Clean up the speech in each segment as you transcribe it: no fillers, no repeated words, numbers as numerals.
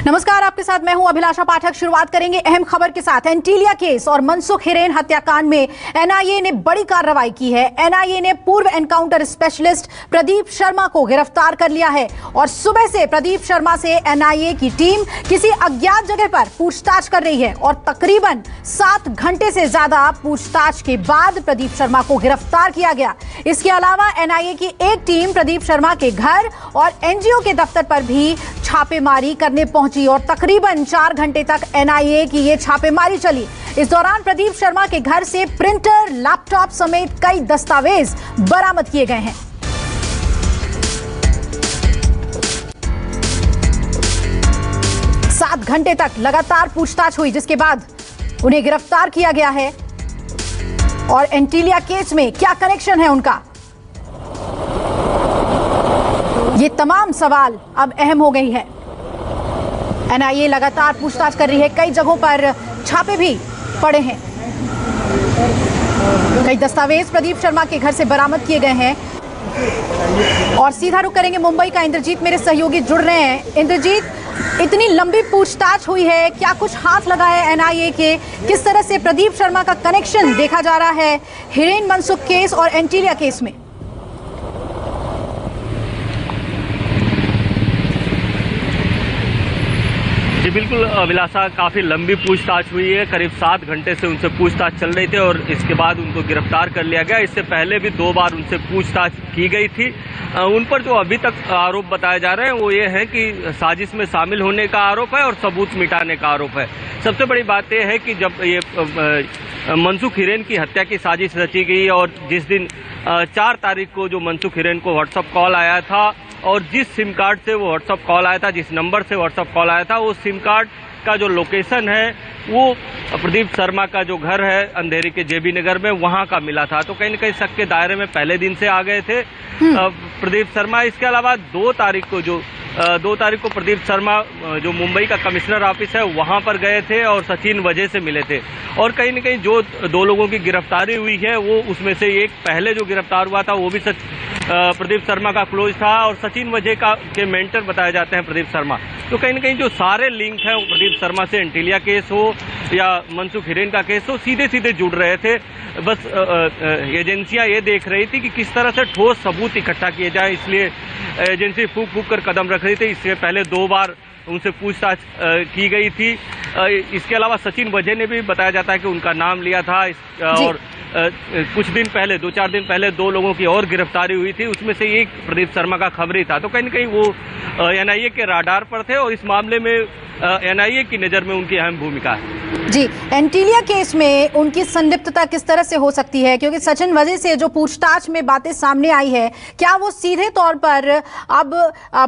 नमस्कार, आपके साथ मैं हूं अभिलाषा पाठक। शुरुआत करेंगे अहम खबर के साथ। एंटीलिया केस और मनसुख हिरेन हत्याकांड में एनआईए ने बड़ी कार्रवाई की है। एनआईए ने पूर्व एनकाउंटर स्पेशलिस्ट प्रदीप शर्मा को गिरफ्तार कर लिया है और सुबह से प्रदीप शर्मा से एनआईए की टीम किसी अज्ञात जगह पर पूछताछ कर रही है और तकरीबन 7 घंटे से ज्यादा पूछताछ के बाद प्रदीप शर्मा को गिरफ्तार किया गया। इसके अलावा एनआईए की एक टीम प्रदीप शर्मा के घर और एनजीओ के दफ्तर पर भी छापेमारी करने पहुंची और तकरीबन 4 घंटे तक एनआईए की ये छापेमारी चली। इस दौरान प्रदीप शर्मा के घर से प्रिंटर, लैपटॉप समेत कई दस्तावेज बरामद किए गए हैं। सात घंटे तक लगातार पूछताछ हुई, जिसके बाद उन्हें गिरफ्तार किया गया है। और एंटीलिया केस में क्या कनेक्शन है उनका, ये तमाम सवाल अब अहम हो गई है। एनआईए लगातार पूछताछ कर रही है। कई जगहों पर छापे भी पड़े हैं। कई दस्तावेज प्रदीप शर्मा के घर से बरामद किए गए हैं। और सीधा रुख करेंगे मुंबई का। इंद्रजीत मेरे सहयोगी जुड़ रहे हैं। इंद्रजीत, इतनी लंबी पूछताछ हुई है, क्या कुछ हाथ लगा है एनआईए के? किस तरह से प्रदीप शर्मा का कनेक्शन देखा जा रहा है हिरेन मनसुख केस और एंटीलिया केस में? जी बिल्कुल अभिलाषा, काफ़ी लंबी पूछताछ हुई है। करीब 7 घंटे से उनसे पूछताछ चल रही थी और इसके बाद उनको गिरफ्तार कर लिया गया। इससे पहले भी 2 बार उनसे पूछताछ की गई थी। उन पर जो अभी तक आरोप बताए जा रहे हैं वो ये है कि साजिश में शामिल होने का आरोप है और सबूत मिटाने का आरोप है। सबसे बड़ी बात यह है कि जब ये मनसुख हिरेन की हत्या की साजिश रची गई और जिस दिन 4 तारीख को जो मनसुख हिरेन को व्हाट्सएप कॉल आया था और जिस सिम कार्ड से वो व्हाट्सएप कॉल आया था, जिस नंबर से व्हाट्सएप कॉल आया था, वो सिम कार्ड का जो लोकेशन है वो प्रदीप शर्मा का जो घर है अंधेरी के जेबी नगर में, वहां का मिला था। तो कहीं न कहीं शक के दायरे में पहले दिन से आ गए थे प्रदीप शर्मा। इसके अलावा 2 तारीख को प्रदीप शर्मा जो मुंबई का कमिश्नर ऑफिस है वहां पर गए थे और सचिन वजह से मिले थे। और कहीं न कहीं जो 2 लोगों की गिरफ्तारी हुई है वो उसमें से एक पहले जो गिरफ्तार हुआ था वो भी प्रदीप शर्मा का क्लोज था और सचिन वजह के मेंटर बताए जाते हैं प्रदीप शर्मा। तो कहीं न कहीं जो सारे लिंक हैं वो प्रदीप शर्मा से, एंटीलिया केस हो या मनसुख हिरेन का केस हो, सीधे सीधे जुड़ रहे थे। बस एजेंसियां ये देख रही थी कि किस तरह से ठोस सबूत इकट्ठा किए जाए, इसलिए एजेंसी फूंक फूंक कर कदम रख रही थी। इससे पहले 2 बार उनसे पूछताछ की गई थी। इसके अलावा सचिन वजह ने भी बताया जाता है कि उनका नाम लिया था और कुछ दिन पहले, 2-4 दिन पहले 2 लोगों की और गिरफ्तारी हुई थी, उसमें से एक प्रदीप शर्मा का खबरी था। तो कहीं न कहीं वो एनआईए के राडार पर थे और इस मामले में एनआईए की नज़र में उनकी अहम भूमिका है। जी, एंटीलिया केस में उनकी संलिप्तता किस तरह से हो सकती है? क्योंकि सचिन वजह से जो पूछताछ में बातें सामने आई है, क्या वो सीधे तौर पर अब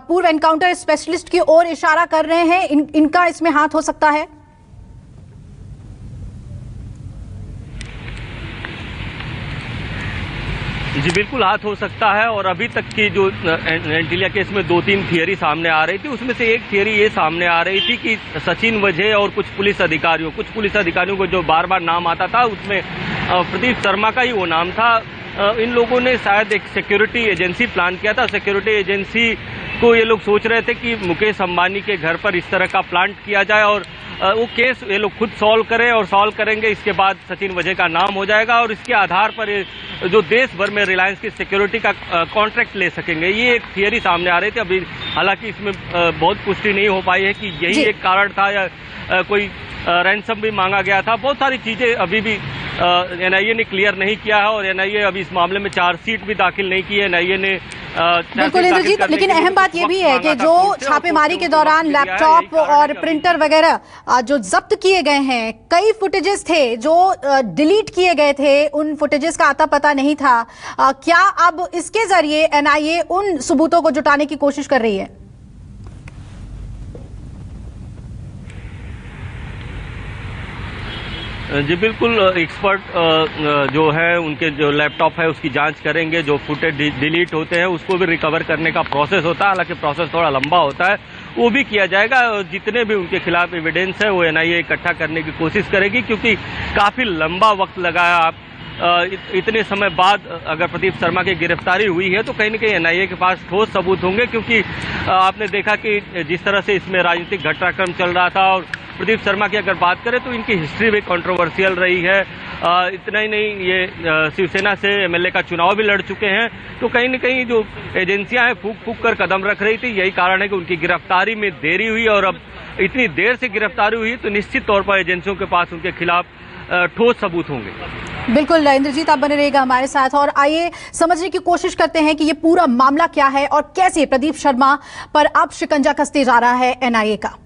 पूर्व एनकाउंटर स्पेशलिस्ट की ओर इशारा कर रहे हैं? इनका इसमें हाथ हो सकता है? जी बिल्कुल हाथ हो सकता है। और अभी तक की जो एंटीलिया केस में 2-3 थियरी सामने आ रही थी, उसमें से एक थियरी ये सामने आ रही थी कि सचिन वजह और कुछ पुलिस अधिकारियों को जो बार बार नाम आता था उसमें प्रदीप शर्मा का ही वो नाम था। इन लोगों ने शायद एक सिक्योरिटी एजेंसी प्लान किया था। सिक्योरिटी एजेंसी को ये लोग सोच रहे थे कि मुकेश अंबानी के घर पर इस तरह का प्लांट किया जाए और वो केस ये लोग खुद सॉल्व करें और सॉल्व करेंगे, इसके बाद सचिन वजह का नाम हो जाएगा और इसके आधार पर जो देश भर में रिलायंस की सिक्योरिटी का कॉन्ट्रैक्ट ले सकेंगे। ये एक थियरी सामने आ रही थी। अभी हालांकि इसमें बहुत पुष्टि नहीं हो पाई है कि यही एक कारण था या कोई रैंसम भी मांगा गया था। बहुत सारी चीजें अभी भी एनआईए ने क्लियर नहीं किया है और एनआईए अभी इस मामले में चार्जशीट भी दाखिल नहीं की है। एनआईए ने बिल्कुल इंद्रजीत, लेकिन अहम बात यह भी है कि जो छापेमारी के दौरान लैपटॉप और प्रिंटर वगैरह जो जब्त किए गए हैं, कई फुटेजेस थे जो डिलीट किए गए थे, उन फुटेजेस का आता पता नहीं था। क्या अब इसके जरिए एनआईए उन सबूतों को जुटाने की कोशिश कर रही है? जी बिल्कुल, एक्सपर्ट जो है उनके जो लैपटॉप है उसकी जांच करेंगे। जो फुटेज डिलीट होते हैं उसको भी रिकवर करने का प्रोसेस होता है, हालांकि प्रोसेस थोड़ा लंबा होता है, वो भी किया जाएगा। जितने भी उनके खिलाफ एविडेंस है वो एनआईए इकट्ठा करने की कोशिश करेगी, क्योंकि काफ़ी लंबा वक्त लगा है। आप इतने समय बाद अगर प्रदीप शर्मा की गिरफ्तारी हुई है तो कहीं न कहीं एनआईए के पास ठोस सबूत होंगे, क्योंकि आपने देखा कि जिस तरह से इसमें राजनीतिक घटनाक्रम चल रहा था, और प्रदीप शर्मा की अगर बात करें तो इनकी हिस्ट्री भी कंट्रोवर्शियल रही है। इतना ही नहीं, ये शिवसेना से एमएलए का चुनाव भी लड़ चुके हैं, तो कहीं न कहीं जो एजेंसियां हैं फूक फूक कर कदम रख रही थी। यही कारण है कि उनकी गिरफ्तारी में देरी हुई, और अब इतनी देर से गिरफ्तारी हुई तो निश्चित तौर पर एजेंसियों के पास उनके खिलाफ ठोस सबूत होंगे। बिल्कुल इंद्रजीत, आप बने रहेगा हमारे साथ और आइए समझने की कोशिश करते हैं कि ये पूरा मामला क्या है और कैसे प्रदीप शर्मा पर अब शिकंजा कसते जा रहा है एनआईए का।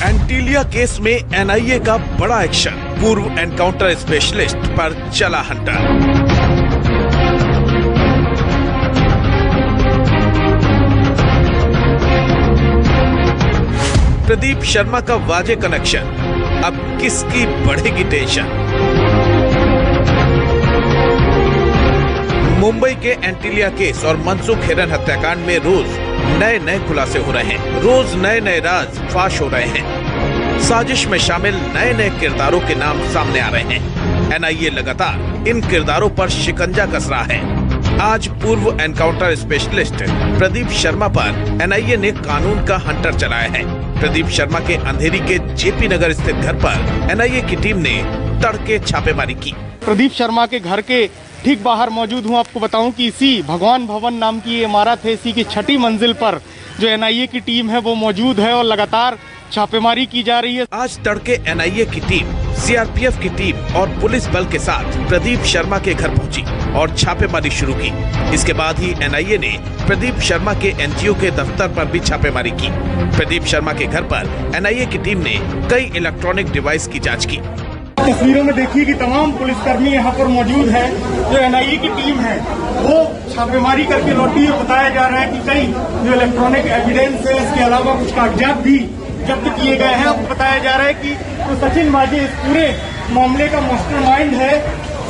एंटीलिया केस में एनआईए का बड़ा एक्शन, पूर्व एनकाउंटर स्पेशलिस्ट पर चला हंटर। प्रदीप शर्मा का वाजे कनेक्शन, अब किसकी बढ़ेगी टेंशन। मुंबई के एंटीलिया केस और मनसुख हिरेन हत्याकांड में रोज नए नए खुलासे हो रहे हैं, रोज नए नए राज फाश हो रहे हैं, साजिश में शामिल नए नए किरदारों के नाम सामने आ रहे हैं। एनआईए लगातार इन किरदारों पर शिकंजा कस रहा है। आज पूर्व एनकाउंटर स्पेशलिस्ट प्रदीप शर्मा पर एनआईए ने कानून का हंटर चलाया है। प्रदीप शर्मा के अंधेरी के जेपी नगर स्थित घर पर एनआईए की टीम ने तड़के छापेमारी की। प्रदीप शर्मा के घर के ठीक बाहर मौजूद हूं। आपको बताऊं कि इसी भगवान भवन नाम की इमारत है, इसी की 6ठी मंजिल पर जो एनआईए की टीम है वो मौजूद है और लगातार छापेमारी की जा रही है। आज तड़के एनआईए की टीम, सीआरपीएफ की टीम और पुलिस बल के साथ प्रदीप शर्मा के घर पहुंची और छापेमारी शुरू की। इसके बाद ही एनआईए ने प्रदीप शर्मा के एनजीओ के दफ्तर पर भी छापेमारी की। प्रदीप शर्मा के घर पर एनआईए की टीम ने कई इलेक्ट्रॉनिक डिवाइस की जाँच की। तस्वीरों में देखिए कि तमाम पुलिसकर्मी यहाँ पर मौजूद है। जो एनआईए की टीम है वो छापेमारी करके लौटी है। बताया जा रहा है कि कई जो इलेक्ट्रॉनिक एविडेंस है, इसके अलावा कुछ कागजात भी जब्त किए गए हैं। आपको बताया जा रहा है कि तो सचिन वाजे इस पूरे मामले का मास्टरमाइंड है।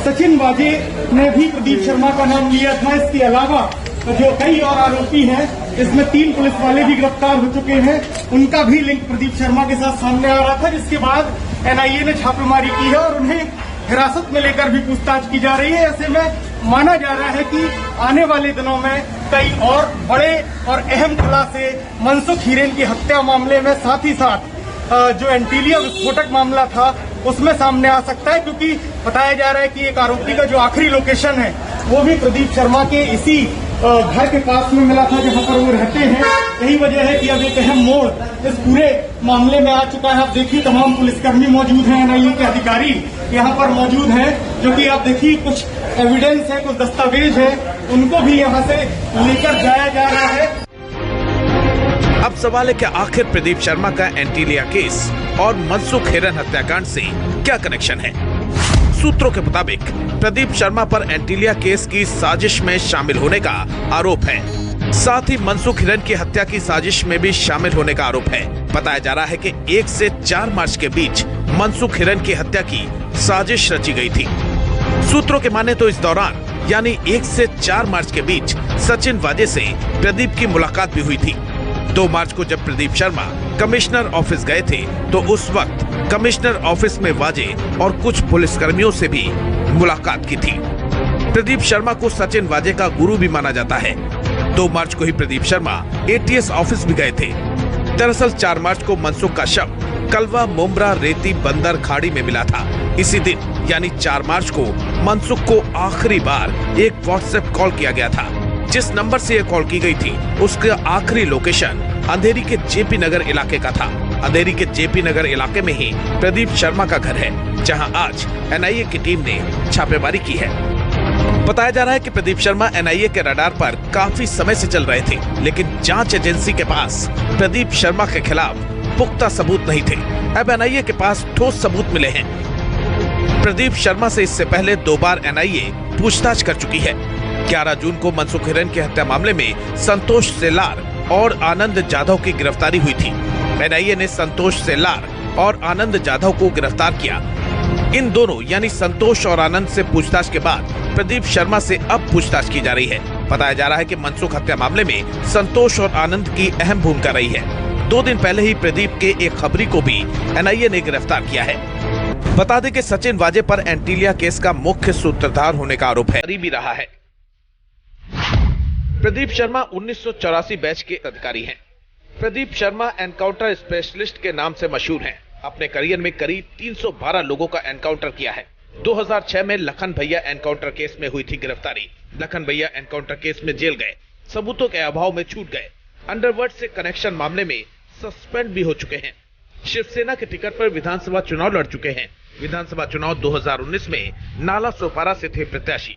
सचिन वाजे ने भी प्रदीप शर्मा का नाम लिया था। इसके अलावा जो कई और आरोपी हैं, इसमें 3 पुलिस वाले भी गिरफ्तार हो चुके हैं, उनका भी लिंक प्रदीप शर्मा के साथ सामने आ रहा था। जिसके बाद एनआईए ने छापेमारी की है और उन्हें हिरासत में लेकर भी पूछताछ की जा रही है। ऐसे में माना जा रहा है कि आने वाले दिनों में कई और बड़े और अहम खुलासे मनसुख हिरेन की हत्या मामले में, साथ ही साथ जो एंटीलिया विस्फोटक मामला था उसमें सामने आ सकता है, क्योंकि बताया जा रहा है कि एक आरोपी का जो आखिरी लोकेशन है वो भी प्रदीप शर्मा के इसी घर के पास में मिला था जहां पर वो रहते हैं। यही वजह है कि अब एक अहम मोड़ इस पूरे मामले में आ चुका है। आप देखिए तमाम पुलिसकर्मी मौजूद हैं, एनआईए के अधिकारी यहाँ पर मौजूद हैं, जो कि आप देखिए कुछ एविडेंस है, कुछ दस्तावेज है, उनको भी यहाँ से लेकर जाया जा रहा है। अब सवाल है कि आखिर प्रदीप शर्मा का एंटीलिया केस और मनसुख हिरेन हत्याकांड से क्या कनेक्शन है। सूत्रों के मुताबिक प्रदीप शर्मा पर एंटीलिया केस की साजिश में शामिल होने का आरोप है, साथ ही मनसुख हिरेन की हत्या की साजिश में भी शामिल होने का आरोप है। बताया जा रहा है कि 1 से 4 मार्च के बीच मनसुख हिरेन की हत्या की साजिश रची गई थी। सूत्रों के माने तो इस दौरान यानी 1 से 4 मार्च के बीच सचिन वाजे से प्रदीप की मुलाकात भी हुई थी। 2 मार्च को जब प्रदीप शर्मा कमिश्नर ऑफिस गए थे तो उस वक्त कमिश्नर ऑफिस में वाजे और कुछ पुलिसकर्मियों से भी मुलाकात की थी। प्रदीप शर्मा को सचिन वाजे का गुरु भी माना जाता है। 2 मार्च को ही प्रदीप शर्मा एटीएस ऑफिस भी गए थे। दरअसल 4 मार्च को मनसुख का शव कलवा मुंब्रा रेती बंदर खाड़ी में मिला था। इसी दिन यानी 4 मार्च को मनसुख को आखिरी बार एक व्हाट्सएप कॉल किया गया था। जिस नंबर से यह कॉल की गई थी उसका आखिरी लोकेशन अंधेरी के जेपी नगर इलाके का था। अंधेरी के जेपी नगर इलाके में ही प्रदीप शर्मा का घर है, जहां आज एनआईए की टीम ने छापेमारी की है। बताया जा रहा है कि प्रदीप शर्मा एनआईए के रडार पर काफी समय से चल रहे थे, लेकिन जांच एजेंसी के पास प्रदीप शर्मा के खिलाफ पुख्ता सबूत नहीं थे। अब एनआईए के पास ठोस सबूत मिले हैं। प्रदीप शर्मा से इससे पहले 2 बार एनआईए पूछताछ कर चुकी है। 11 जून को मनसुख हिरेन की हत्या मामले में संतोष सेलार और आनंद जाधव की गिरफ्तारी हुई थी। एनआईए ने संतोष सेलार और आनंद जाधव को गिरफ्तार किया। इन दोनों यानी संतोष और आनंद से पूछताछ के बाद प्रदीप शर्मा से अब पूछताछ की जा रही है। बताया जा रहा है कि मनसुख हत्या मामले में संतोष और आनंद की अहम भूमिका रही है। 2 दिन पहले ही प्रदीप के एक खबरी को भी एनआईए ने गिरफ्तार किया है। बता दें कि सचिन वाजे पर एंटीलिया केस का मुख्य सूत्रधार होने का आरोप है भी रहा है। प्रदीप शर्मा 1984 बैच के अधिकारी हैं। प्रदीप शर्मा एनकाउंटर स्पेशलिस्ट के नाम से मशहूर हैं। अपने करियर में करीब 312 लोगों का एनकाउंटर किया है। 2006 में लखन भैया एनकाउंटर केस में हुई थी गिरफ्तारी। लखन भैया एनकाउंटर केस में जेल गए, सबूतों के अभाव में छूट गए। अंडरवर्ल्ड से कनेक्शन मामले में सस्पेंड भी हो चुके हैं। शिवसेना के टिकट पर विधानसभा चुनाव लड़ चुके हैं। विधानसभा चुनाव 2019 में नाला सोपारा से थे प्रत्याशी।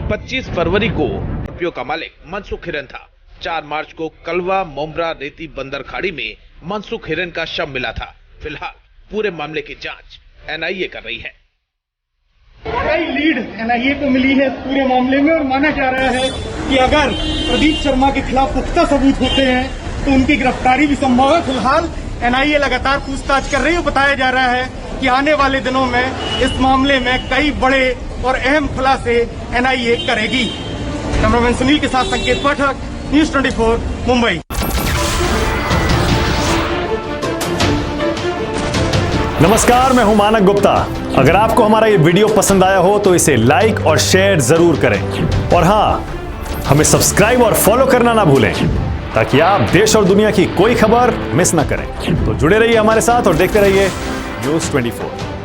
25 फरवरी को आरोपियों का मालिक मनसुख हिरेन था। 4 मार्च को कलवा मोमरा रेती बंदर खाड़ी में मनसुख हिरेन का शव मिला था। फिलहाल पूरे मामले की जांच एनआईए कर रही है। कई लीड एनआईए को मिली है पूरे मामले में और माना जा रहा है कि अगर प्रदीप शर्मा के खिलाफ पुख्ता सबूत होते हैं तो उनकी गिरफ्तारी भी संभव है। फिलहाल एनआईए लगातार पूछताछ कर रही है। बताया जा रहा है कि आने वाले दिनों में इस मामले में कई बड़े और अहम खुलासे एनआईए करेगी। कैमरामैन सुनील के साथ संकेत पाठक, न्यूज 24 मुंबई। नमस्कार, मैं हूं मानक गुप्ता। अगर आपको हमारा ये वीडियो पसंद आया हो तो इसे लाइक और शेयर जरूर करें और हां, हमें सब्सक्राइब और फॉलो करना ना भूलें ताकि आप देश और दुनिया की कोई खबर मिस ना करें। तो जुड़े रहिए हमारे साथ और देखते रहिए न्यूज़ 24।